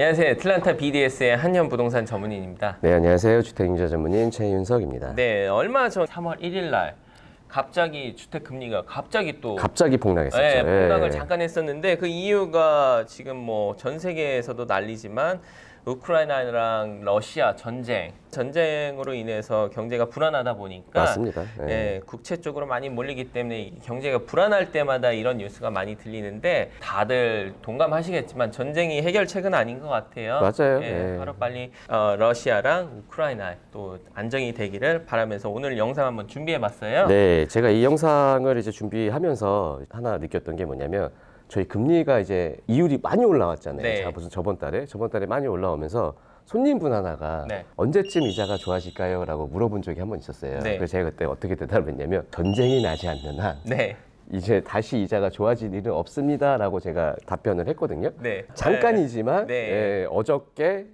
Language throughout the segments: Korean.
안녕하세요. 애틀랜타 BDS의 한현부동산 전문인입니다. 네, 안녕하세요. 주택임자 전문인 최윤석입니다. 네, 얼마 전 3월 1일 날 갑자기 주택 금리가 갑자기 폭락했었죠. 네, 폭락을 잠깐 했었는데 그 이유가 지금 뭐 전 세계에서도 난리지만 우크라이나랑 러시아 전쟁으로 인해서 경제가 불안하다 보니까 맞습니다. 네, 국채 쪽으로 많이 몰리기 때문에 경제가 불안할 때마다 이런 뉴스가 많이 들리는데 다들 동감하시겠지만 전쟁이 해결책은 아닌 것 같아요. 맞아요. 네, 하루빨리 러시아랑 우크라이나 또 안정이 되기를 바라면서 오늘 영상 한번 준비해봤어요. 네, 제가 이 영상을 이제 준비하면서 하나 느꼈던 게 뭐냐면 저희 금리가 이제 이율이 많이 올라왔잖아요. 네. 자, 무슨 저번 달에 많이 올라오면서 손님분 하나가 네. 언제쯤 이자가 좋아질까요? 라고 물어본 적이 한 번 있었어요. 네. 그래서 제가 그때 어떻게 대답했냐면 전쟁이 나지 않는 한 네. 이제 다시 이자가 좋아질 일은 없습니다 라고 제가 답변을 했거든요. 네. 잠깐이지만 네. 예, 어저께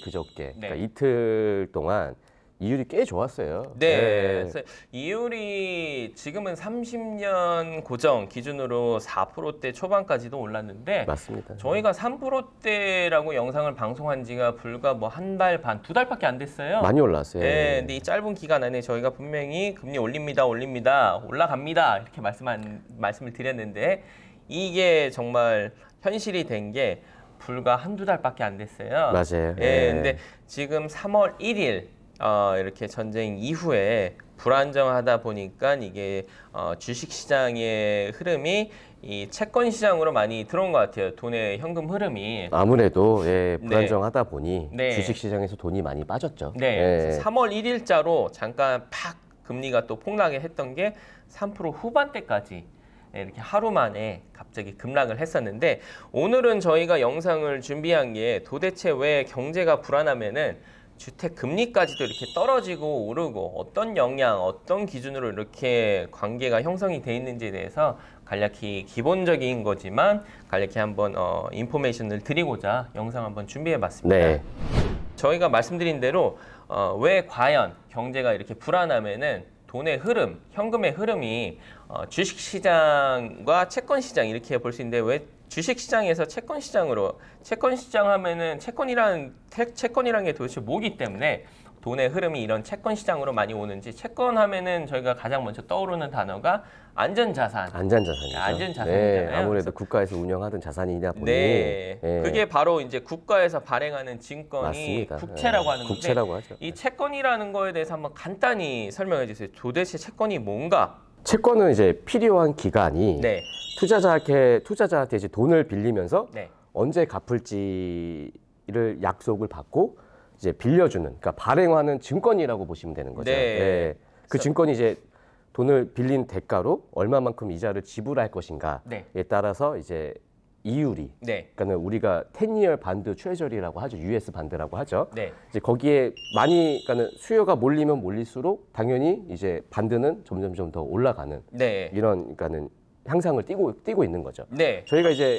그저께 네. 그러니까 이틀 동안 이율이 꽤 좋았어요. 네. 예. 그래서 이율이 지금은 30년 고정 기준으로 4%대 초반까지도 올랐는데 맞습니다. 저희가 3%대라고 영상을 방송한 지가 불과 뭐 한 달 반, 두 달밖에 안 됐어요. 많이 올랐어요. 네, 근데 이 짧은 기간 안에 저희가 분명히 금리 올라갑니다, 이렇게 말씀을 드렸는데 이게 정말 현실이 된 게 불과 한두 달밖에 안 됐어요. 맞아요. 예, 근데 지금 3월 1일 이렇게 전쟁 이후에 불안정하다 보니까 이게 주식시장의 흐름이 이 채권 시장으로 많이 들어온 것 같아요. 돈의 현금 흐름이. 아무래도 불안정하다 보니 네. 주식시장에서 돈이 많이 빠졌죠. 네. 예. 3월 1일자로 잠깐 팍 금리가 또 폭락을 했던 게 3% 후반대까지 이렇게 하루 만에 갑자기 급락을 했었는데 오늘은 저희가 영상을 준비한 게 도대체 왜 경제가 불안하면은 주택 금리까지도 이렇게 떨어지고 오르고 어떤 영향, 어떤 기준으로 이렇게 관계가 형성이 돼 있는지에 대해서 간략히 기본적인 거지만 간략히 한번 인포메이션을 드리고자 영상 한번 준비해 봤습니다. 네. 저희가 말씀드린 대로 왜 과연 경제가 이렇게 불안하면은 돈의 흐름, 현금의 흐름이 주식시장과 채권시장 이렇게 볼 수 있는데 왜 주식시장에서 채권시장으로 채권시장 하면은 채권이라는 게 도대체 뭐기 때문에 돈의 흐름이 이런 채권시장으로 많이 오는지 채권 하면은 저희가 가장 먼저 떠오르는 단어가 안전자산. 안전자산이죠. 안전자산이잖아요. 네, 아무래도 국가에서 운영하던 자산이다 보니 네, 예. 그게 바로 이제 국가에서 발행하는 증권이 맞습니다. 국채라고 하는 건데 국채라고 하죠. 이 채권이라는 거에 대해서 한번 간단히 설명해 주세요. 도대체 채권이 뭔가? 채권은 이제 필요한 기간이 네. 투자자한테 이제 돈을 빌리면서 네. 언제 갚을지를 약속을 받고 이제 빌려주는, 그러니까 발행하는 증권이라고 보시면 되는 거죠. 네. 예. 그 증권이 이제 돈을 빌린 대가로 얼마만큼 이자를 지불할 것인가에 네. 따라서 이제 이율이, 네. 그러니까 우리가 10year 반드 트레저리라고 하죠. US 반드라고 하죠. 네. 이제 거기에 그러니까 수요가 몰리면 몰릴수록 당연히 이제 반드는 점점점 더 올라가는 네. 이런 그러니까는 향상을 띠고 있는 거죠. 네. 저희가 이제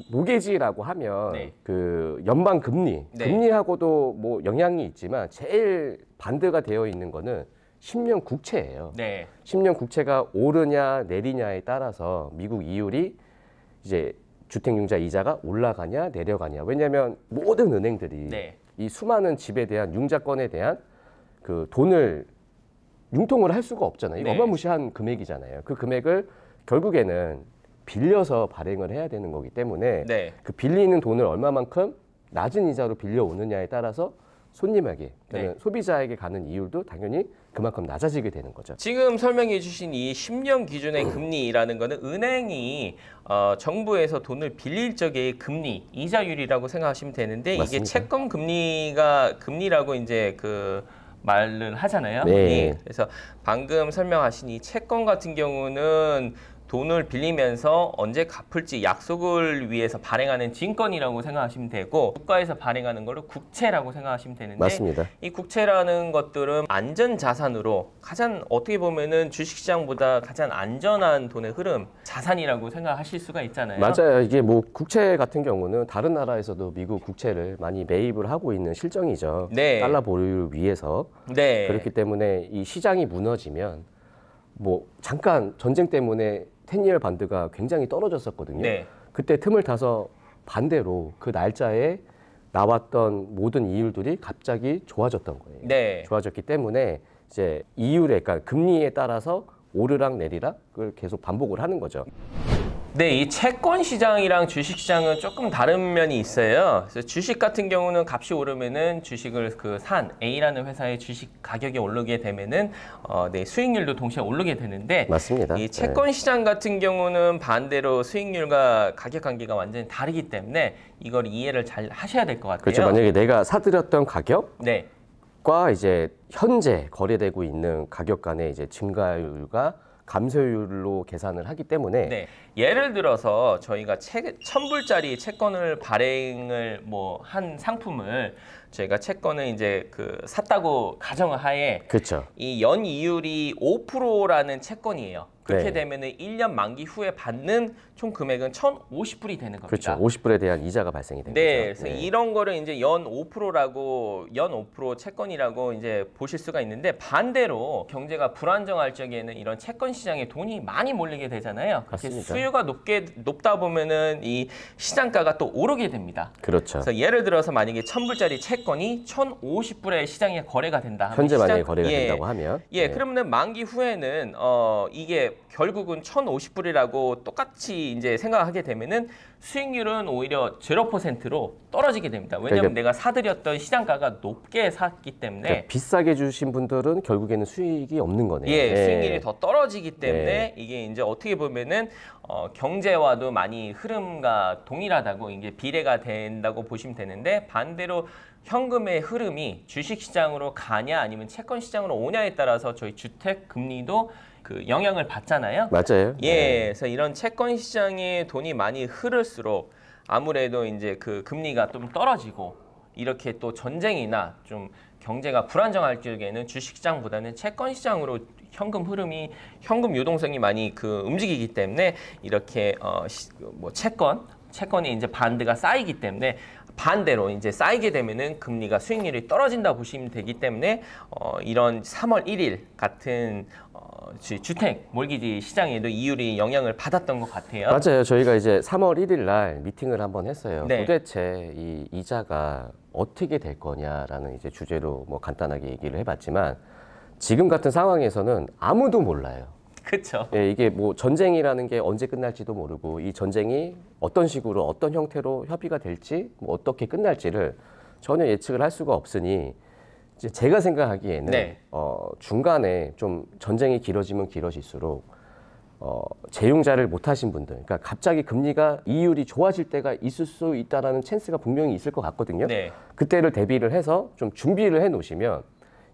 모게지라고 하면 네. 그 연방 금리, 네. 금리하고도 뭐 영향이 있지만 제일 반드가 되어 있는 거는 10년 국채예요. 네. 10년 국채가 오르냐 내리냐에 따라서 미국 이율이 이제 주택융자 이자가 올라가냐 내려가냐. 왜냐하면 모든 은행들이 네. 이 수많은 집에 대한 융자권에 대한 그 돈을 융통을 할 수가 없잖아요. 이거 네. 어마무시한 금액이잖아요. 그 금액을 결국에는 빌려서 발행을 해야 되는 거기 때문에 네. 그 빌리는 돈을 얼마만큼 낮은 이자로 빌려오느냐에 따라서 손님에게, 네. 소비자에게 가는 이율도 당연히 그만큼 낮아지게 되는 거죠. 지금 설명해 주신 이 10년 기준의 금리라는 거는 은행이 정부에서 돈을 빌릴 적의 금리, 이자율이라고 생각하시면 되는데 맞습니다. 이게 채권 금리라고 이제 그 말을 하잖아요. 네. 그래서 방금 설명하신 이 채권 같은 경우는 돈을 빌리면서 언제 갚을지 약속을 위해서 발행하는 증권이라고 생각하시면 되고 국가에서 발행하는 거를 국채라고 생각하시면 되는데 맞습니다. 이 국채라는 것들은 안전자산으로 가장 어떻게 보면은 주식시장보다 가장 안전한 돈의 흐름, 자산이라고 생각하실 수가 있잖아요. 맞아요. 이게 뭐 국채 같은 경우는 다른 나라에서도 미국 국채를 많이 매입을 하고 있는 실정이죠. 네. 달러 보유를 위해서. 네. 그렇기 때문에 이 시장이 무너지면 뭐 잠깐 전쟁 때문에 10year 반드가 굉장히 떨어졌었거든요. 네. 그때 틈을 타서 반대로 그 날짜에 나왔던 모든 이율들이 갑자기 좋아졌던 거예요. 네. 좋아졌기 때문에 이제 이율에, 그러니까 금리에 따라서 오르락 내리락을 계속 반복을 하는 거죠. 네, 이 채권 시장이랑 주식 시장은 조금 다른 면이 있어요. 그래서 주식 같은 경우는 값이 오르면은 주식을 산 A라는 회사의 주식 가격이 오르게 되면은 네, 수익률도 동시에 오르게 되는데 맞습니다. 이 채권 시장 같은 경우는 반대로 수익률과 가격 관계가 완전히 다르기 때문에 이걸 이해를 잘 하셔야 될 것 같아요. 그렇죠. 만약에 내가 사들였던 가격 네. 과 이제 현재 거래되고 있는 가격 간의 이제 증가율과 감소율로 계산을 하기 때문에 네. 예를 들어서 저희가 1,000불짜리 채권을 발행을 뭐 한 상품을 저희가 채권을 이제 샀다고 가정을 하에 그렇죠. 이 연 이율이 5%라는 채권이에요. 그렇게 네. 되면은 1년 만기 후에 받는 총 금액은 1,050불이 되는 겁니다. 그렇죠. 50불에 대한 이자가 발생이 되는 네, 거죠. 그래서 이런 거를 이제 연 5%라고 연 5% 채권이라고 이제 보실 수가 있는데 반대로 경제가 불안정할 적에는 이런 채권 시장에 돈이 많이 몰리게 되잖아요. 그렇게 맞습니다. 수요가 높다 보면은 이 시장가가 또 오르게 됩니다. 그렇죠. 그래서 예를 들어서 만약에 1,000불짜리 채권이 1,050불에 시장에 거래가 된다. 하면 현재 만약에 시장- 거래가 예, 된다고 하면 예, 네. 그러면은 만기 후에는 이게 결국은 1,050불이라고 똑같이 이제 생각하게 되면은 수익률은 오히려 0%로 떨어지게 됩니다. 왜냐하면 내가 사들였던 시장가가 높게 샀기 때문에 그러니까 비싸게 주신 분들은 결국에는 수익이 없는 거네요. 예, 네. 수익률이 더 떨어지기 때문에 네. 이게 이제 어떻게 보면은 경제와도 많이 흐름과 동일하다고 이게 비례가 된다고 보시면 되는데 반대로 현금의 흐름이 주식 시장으로 가냐 아니면 채권 시장으로 오냐에 따라서 저희 주택 금리도 영향을 받잖아요. 맞아요. 예, 그래서 이런 채권 시장에 돈이 많이 흐를수록 아무래도 이제 금리가 좀 떨어지고 이렇게 또 전쟁이나 좀 경제가 불안정할 적에는 주식 시장보다는 채권 시장으로 현금 유동성이 많이 움직이기 때문에 이렇게 채권이 이제 반대가 쌓이기 때문에 반대로 이제 쌓이게 되면은 금리가 수익률이 떨어진다 보시면 되기 때문에 이런 3월 1일 같은 주택 몰기지 시장에도 이율이 영향을 받았던 것 같아요. 맞아요. 저희가 이제 3월 1일 날 미팅을 한번 했어요. 네. 도대체 이 이자가 어떻게 될 거냐라는 이제 주제로 뭐 간단하게 얘기를 해봤지만 지금 같은 상황에서는 아무도 몰라요. 그렇죠. 예, 이게 뭐 전쟁이라는 게 언제 끝날지도 모르고 이 전쟁이 어떤 식으로 어떤 형태로 협의가 될지 뭐 어떻게 끝날지를 전혀 예측을 할 수가 없으니 이제 제가 생각하기에는 네. 중간에 좀 전쟁이 길어지면 길어질수록 재융자를 못 하신 분들, 그러니까 갑자기 금리가 이율이 좋아질 때가 있을 수 있다라는 찬스가 분명히 있을 것 같거든요. 네. 그때를 대비를 해서 좀 준비를 해 놓으시면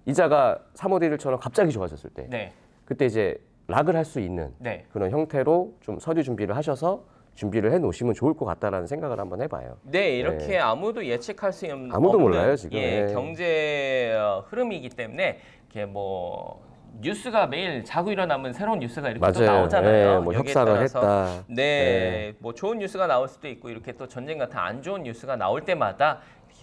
이자가 3월 1일처럼 갑자기 좋아졌을 때 네. 그때 이제 락을 할 수 있는 네. 그런 형태로 좀 서류 준비를 하셔서 준비를 해 놓으시면 좋을 것 같다라는 생각을 한번 해봐요. 네, 이렇게 아무도 예측할 수 없는 아무도 몰라요, 지금. 예, 예. 경제 흐름이기 때문에 이렇게 뭐 뉴스가 매일 자고 일어나면 새로운 뉴스가 이렇게 또 맞아요. 나오잖아요. 예, 뭐 여기에 협상을 따라서 했다. 네, 뭐 좋은 뉴스가 나올 수도 있고 이렇게 또 전쟁 같은 안 좋은 뉴스가 나올 때마다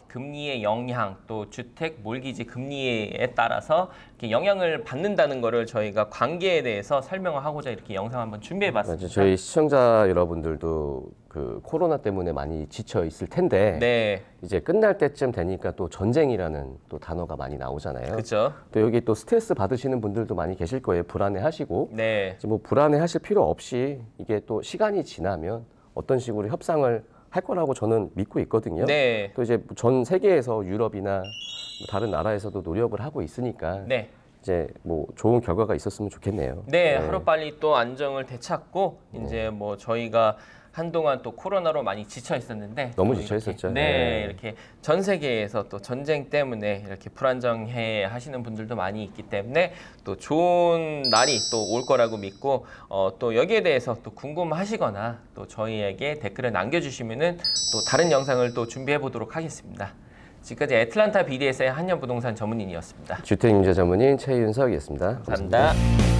금리의 영향 또 주택 몰기지 금리에 따라서 이렇게 영향을 받는다는 거를 저희가 관계에 대해서 설명을 하고자 이렇게 영상 한번 준비해봤습니다. 맞아요. 저희 시청자 여러분들도 그 코로나 때문에 많이 지쳐 있을 텐데 네, 이제 끝날 때쯤 되니까 또 전쟁이라는 또 단어가 많이 나오잖아요. 그렇죠. 또 여기 또 스트레스 받으시는 분들도 많이 계실 거예요. 불안해하시고 네, 뭐 불안해하실 필요 없이 이게 또 시간이 지나면 어떤 식으로 협상을 할 거라고 저는 믿고 있거든요. 네, 또 이제 전 세계에서 유럽이나 뭐 다른 나라에서도 노력을 하고 있으니까 네. 이제 뭐 좋은 결과가 있었으면 좋겠네요. 네, 하루빨리 또 안정을 되찾고 이제 뭐 저희가 한동안 또 코로나로 많이 지쳐 있었는데 너무 또 지쳐 이렇게, 있었죠. 네, 네. 이렇게 전 세계에서 또 전쟁 때문에 이렇게 불안정해 하시는 분들도 많이 있기 때문에 또 좋은 날이 또 올 거라고 믿고 또 여기에 대해서 또 궁금하시거나 또 저희에게 댓글을 남겨주시면은 또 다른 영상을 또 준비해 보도록 하겠습니다. 지금까지 애틀란타 BDS의 한년부동산 전문인이었습니다. 주택임대 전문인 최윤석이었습니다. 감사합니다.